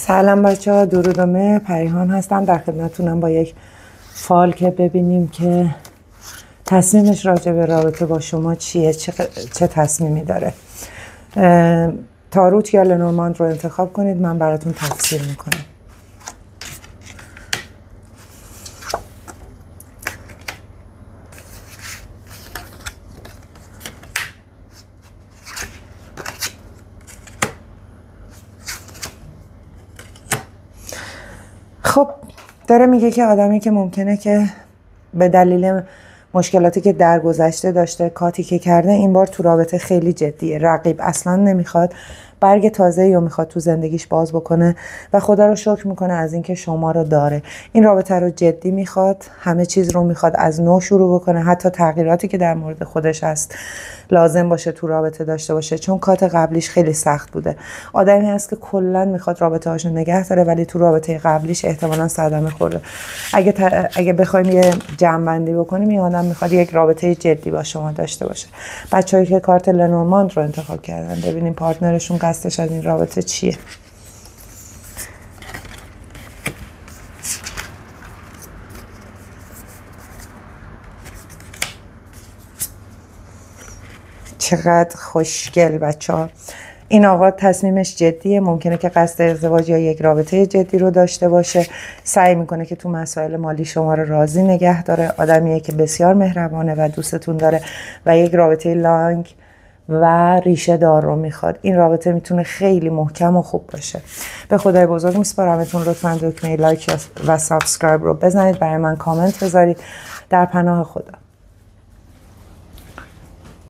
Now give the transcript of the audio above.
سلام بچه ها، درودمه پریهان هستم در خدمتتونم با یک فال که ببینیم که تصمیمش راجع به رابطه با شما چیه، چه تصمیمی داره. تاروت یا لنورماند رو انتخاب کنید، من براتون تفسیر میکنم. خب داره میگه که آدمی که ممکنه که به دلیل مشکلاتی که در گذشته داشته، کاتی که کرده، این بار تو رابطه خیلی جدیه. رقیب اصلا نمیخواد، برگ تازه یا میخواد تو زندگیش باز بکنه و خدا رو شکر میکنه از اینکه شما رو داره. این رابطه رو جدی میخواد، همه چیز رو میخواد از نو شروع بکنه، حتی تغییراتی که در مورد خودش هست لازم باشه تو رابطه داشته باشه، چون کات قبلیش خیلی سخت بوده. آدمی هست که کلا میخواد رابطه هاشو نگه داره ولی تو رابطه قبلیش احتمالاً صدمه خورده. اگه بخوایم یه جمع‌بندی بکنیم، این آدم میخواد یک رابطه جدی با شما داشته باشه. بچه‌ای که کارت لنورماند رو انتخاب کردن، ببینیم پارتنرشون قصدش از این رابطه چیه. چقدر خوشگل بچه‌ها. این آقا تصمیمش جدیه، ممکنه که قصد ازدواج یا یک رابطه جدی رو داشته باشه. سعی میکنه که تو مسائل مالی شما رو راضی نگه داره. آدمیه که بسیار مهربانه و دوستتون داره و یک رابطه لانگ و ریشه دار رو میخواد. این رابطه میتونه خیلی محکم و خوب باشه. به خدای بزرگ میسپارمتون. لطفاً دکمه لایک و سابسکرایب رو بزنید، برای من کامنت بذارید. در پناه خدا.